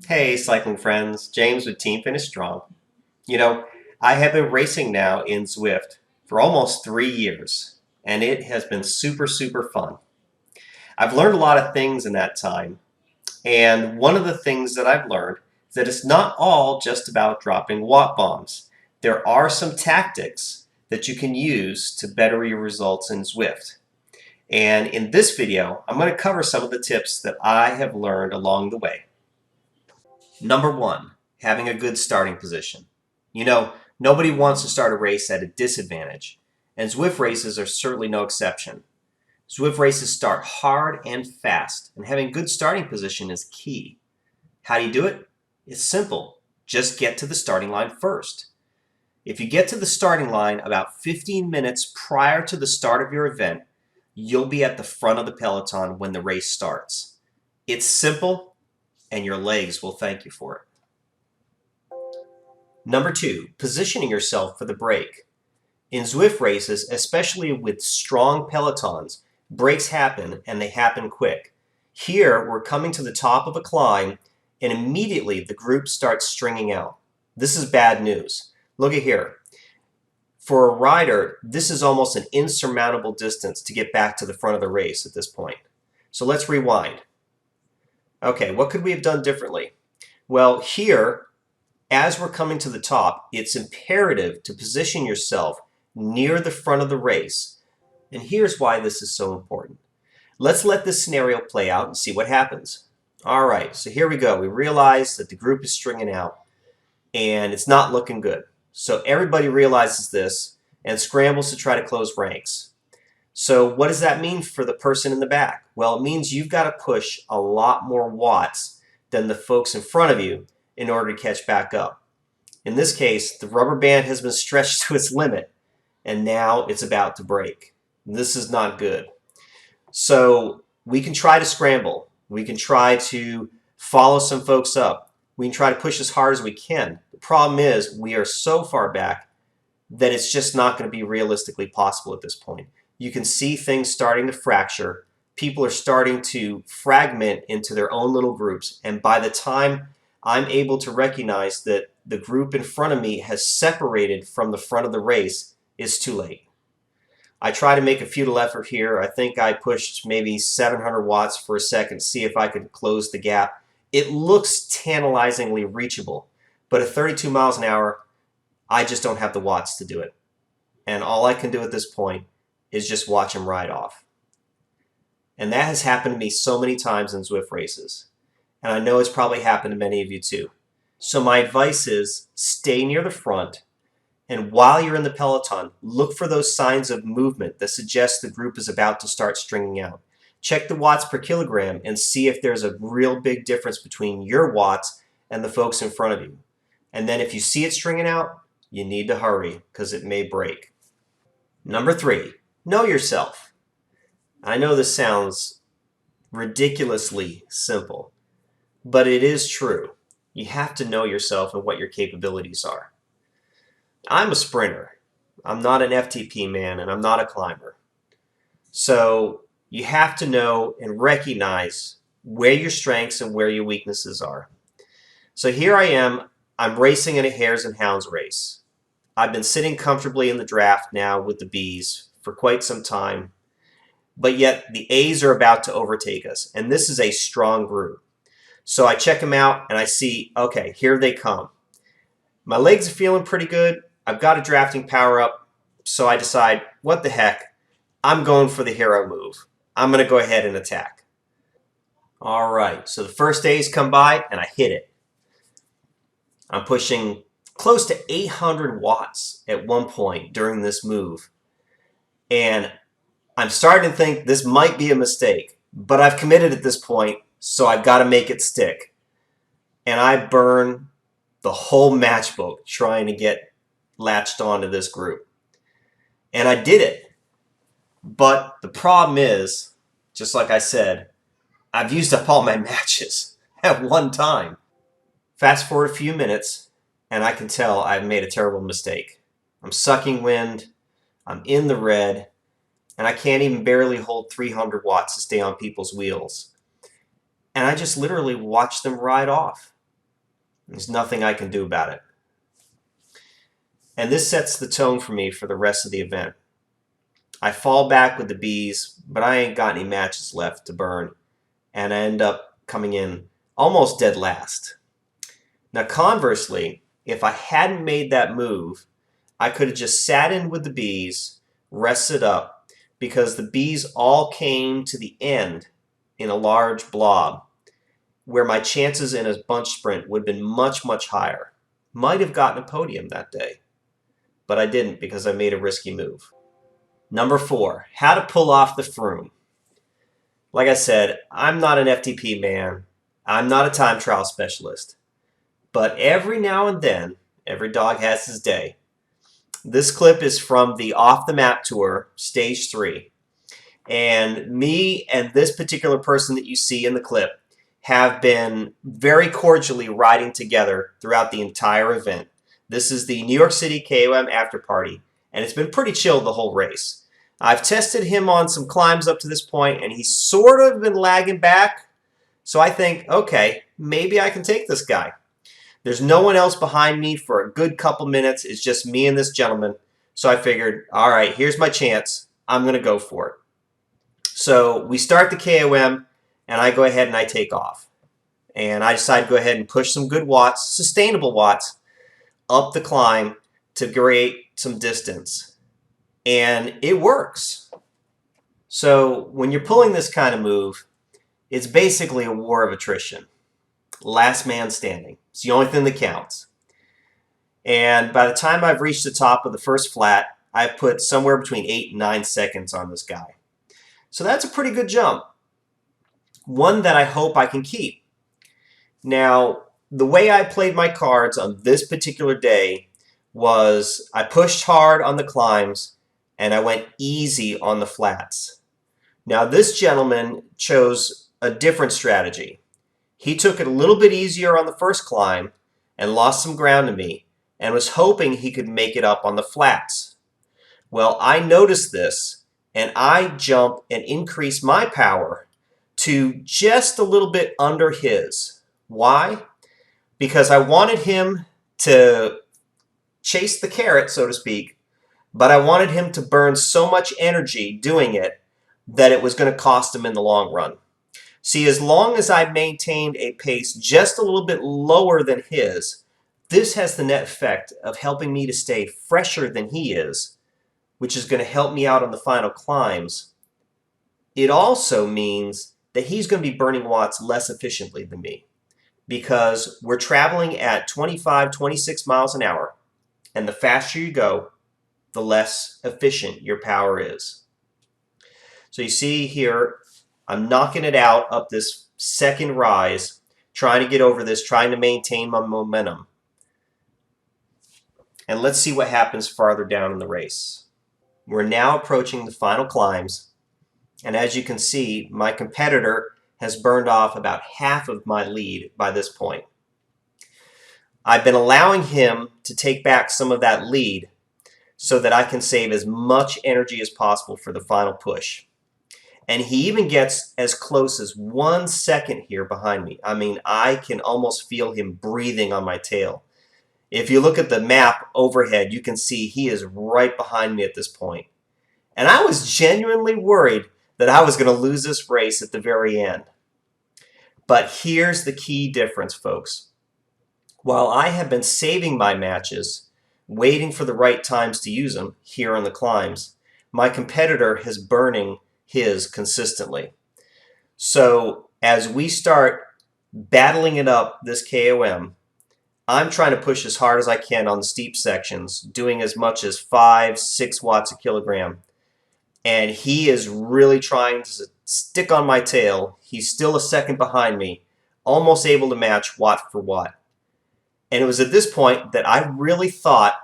Hey, cycling friends, James with Team Finish Strong. You know, I have been racing now in Zwift for almost 3 years, and it has been super, super fun. I've learned a lot of things in that time, and one of the things that I've learned is that it's not all just about dropping watt bombs. There are some tactics that you can use to better your results in Zwift. And in this video, I'm going to cover some of the tips that I have learned along the way. Number one, having a good starting position. Nobody wants to start a race at a disadvantage, and Zwift races are certainly no exception. Zwift races start hard and fast, and having good starting position is key. How do you do it? It's simple. Just get to the starting line first. If you get to the starting line about 15 minutes prior to the start of your event, you'll be at the front of the peloton when the race starts. It's simple, and your legs will thank you for it. Number two, positioning yourself for the break. In Zwift races, especially with strong pelotons, breaks happen and they happen quick. Here, we're coming to the top of a climb and immediately the group starts stringing out. This is bad news. Look at here. For a rider, this is almost an insurmountable distance to get back to the front of the race at this point. So let's rewind. Okay, what could we have done differently? Well, here, as we're coming to the top, it's imperative to position yourself near the front of the race. And here's why this is so important. Let's let this scenario play out and see what happens. All right, so here we go. We realize that the group is stringing out and it's not looking good. So everybody realizes this and scrambles to try to close ranks. So what does that mean for the person in the back? Well, it means you've got to push a lot more watts than the folks in front of you in order to catch back up. In this case, the rubber band has been stretched to its limit, and now it's about to break. This is not good. So we can try to scramble. We can try to follow some folks up. We can try to push as hard as we can. The problem is we are so far back that it's just not going to be realistically possible at this point. You can see things starting to fracture. People are starting to fragment into their own little groups, and by the time I'm able to recognize that the group in front of me has separated from the front of the race, it's too late. I try to make a futile effort here. I think I pushed maybe 700 watts for a second to see if I could close the gap. It looks tantalizingly reachable, but at 32 miles an hour, I just don't have the watts to do it. And all I can do at this point is just watch him ride off. And that has happened to me so many times in Zwift races. And I know it's probably happened to many of you too. So my advice is stay near the front, and while you're in the peloton, look for those signs of movement that suggest the group is about to start stringing out. Check the watts per kilogram and see if there's a real big difference between your watts and the folks in front of you. And then if you see it stringing out, you need to hurry because it may break. Number three, know yourself. I know this sounds ridiculously simple, but it is true. You have to know yourself and what your capabilities are. I'm a sprinter. I'm not an FTP man, and I'm not a climber. So you have to know and recognize where your strengths and where your weaknesses are. So here I am. I'm racing in a hares and hounds race. I've been sitting comfortably in the draft now with the Bs for quite some time, but yet the As are about to overtake us, and this is a strong group. So I check them out and I see, okay, here they come. My legs are feeling pretty good. I've got a drafting power up, so I decide, what the heck, I'm going for the hero move. I'm going to go ahead and attack. All right, so the first days come by and I hit it. I'm pushing close to 800 watts at one point during this move. And I'm starting to think this might be a mistake, but I've committed at this point, so I've got to make it stick. And I burn the whole matchbook trying to get latched onto this group. And I did it. But the problem is, just like I said, I've used up all my matches at one time. Fast forward a few minutes, and I can tell I've made a terrible mistake. I'm sucking wind, I'm in the red, and I can't even barely hold 300 watts to stay on people's wheels. And I just literally watched them ride off. There's nothing I can do about it. And this sets the tone for me for the rest of the event. I fall back with the bees, but I ain't got any matches left to burn, and I end up coming in almost dead last. Now, conversely, if I hadn't made that move, I could have just sat in with the bees, rested up, because the bees all came to the end in a large blob, where my chances in a bunch sprint would have been much, much higher. Might have gotten a podium that day, but I didn't because I made a risky move. Number 4, how to pull off the Froome. Like I said, I'm not an FTP man. I'm not a time trial specialist. But every now and then, every dog has his day. This clip is from the Off the Map Tour, Stage 3. And me and this particular person that you see in the clip have been very cordially riding together throughout the entire event. This is the New York City KOM after party, and it's been pretty chill the whole race. I've tested him on some climbs up to this point, and he's sort of been lagging back. So I think, okay, maybe I can take this guy. There's no one else behind me for a good couple minutes. It's just me and this gentleman. So I figured, all right, here's my chance. I'm going to go for it. So we start the KOM, and I go ahead and I take off. And I decide to go ahead and push some good watts, sustainable watts, up the climb to create some distance. And it works. So when you're pulling this kind of move, it's basically a war of attrition. Last man standing. It's the only thing that counts. And by the time I've reached the top of the first flat, I've put somewhere between 8 and 9 seconds on this guy. So that's a pretty good jump. One that I hope I can keep. Now, the way I played my cards on this particular day was I pushed hard on the climbs and I went easy on the flats. Now, this gentleman chose a different strategy. He took it a little bit easier on the first climb and lost some ground to me and was hoping he could make it up on the flats. Well, I noticed this and I jump and increase my power to just a little bit under his. Why? Because I wanted him to chase the carrot, so to speak, but I wanted him to burn so much energy doing it that it was going to cost him in the long run. See, as long as I maintained a pace just a little bit lower than his, this has the net effect of helping me to stay fresher than he is, which is going to help me out on the final climbs. It also means that he's going to be burning watts less efficiently than me because we're traveling at 25, 26 miles an hour, and the faster you go, the less efficient your power is. So you see here, I'm knocking it out up this second rise, trying to get over this, trying to maintain my momentum. And let's see what happens farther down in the race. We're now approaching the final climbs, and as you can see, my competitor has burned off about half of my lead by this point. I've been allowing him to take back some of that lead so that I can save as much energy as possible for the final push. And he even gets as close as 1 second here behind me. I mean, I can almost feel him breathing on my tail. If you look at the map overhead, you can see he is right behind me at this point. And I was genuinely worried that I was going to lose this race at the very end. But here's the key difference, folks. While I have been saving my matches, waiting for the right times to use them here on the climbs, my competitor is burning his consistently. So as we start battling it up this KOM, I'm trying to push as hard as I can on the steep sections, doing as much as 5, 6 watts a kilogram. And he is really trying to stick on my tail. He's still a second behind me, almost able to match watt for watt. And it was at this point that I really thought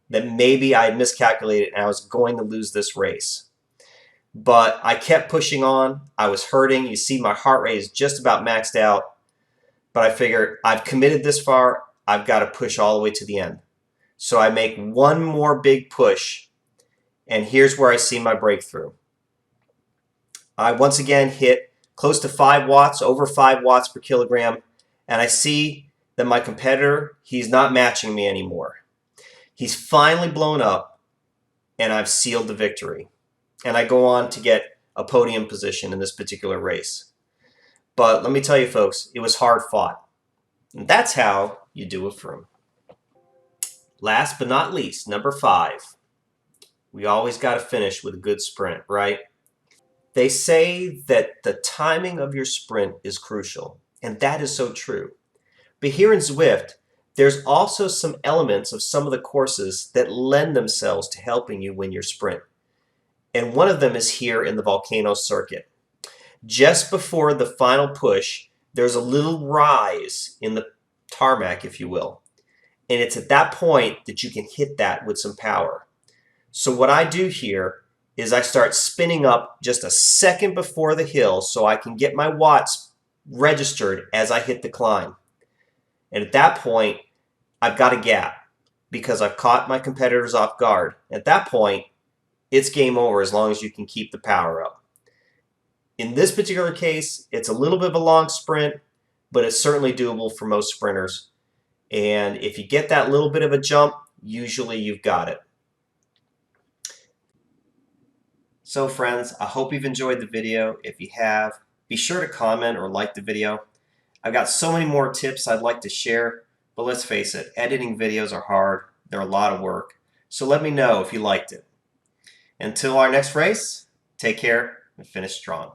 that maybe I had miscalculated and I was going to lose this race. But I kept pushing on. I was hurting. You see my heart rate is just about maxed out. But I figured I've committed this far. I've got to push all the way to the end. So I make one more big push. And here's where I see my breakthrough. I once again hit close to 5 watts, over 5 watts per kilogram. And I see that my competitor, he's not matching me anymore. He's finally blown up, and I've sealed the victory. And I go on to get a podium position in this particular race. But let me tell you, folks, it was hard fought. And that's how you do a froom. Last but not least, number 5. We always got to finish with a good sprint, right? They say that the timing of your sprint is crucial, and that is so true. But here in Zwift, there's also some elements of some of the courses that lend themselves to helping you win your sprint. And one of them is here in the volcano circuit. Just before the final push, there's a little rise in the tarmac, if you will. And it's at that point that you can hit that with some power. So what I do here is I start spinning up just a second before the hill so I can get my watts registered as I hit the climb. And at that point, I've got a gap because I've caught my competitors off guard. At that point, it's game over as long as you can keep the power up. In this particular case, it's a little bit of a long sprint, but it's certainly doable for most sprinters. And if you get that little bit of a jump, usually you've got it. So friends, I hope you've enjoyed the video. If you have, be sure to comment or like the video. I've got so many more tips I'd like to share, but let's face it, editing videos are hard. They're a lot of work. So let me know if you liked it. Until our next race, take care and finish strong.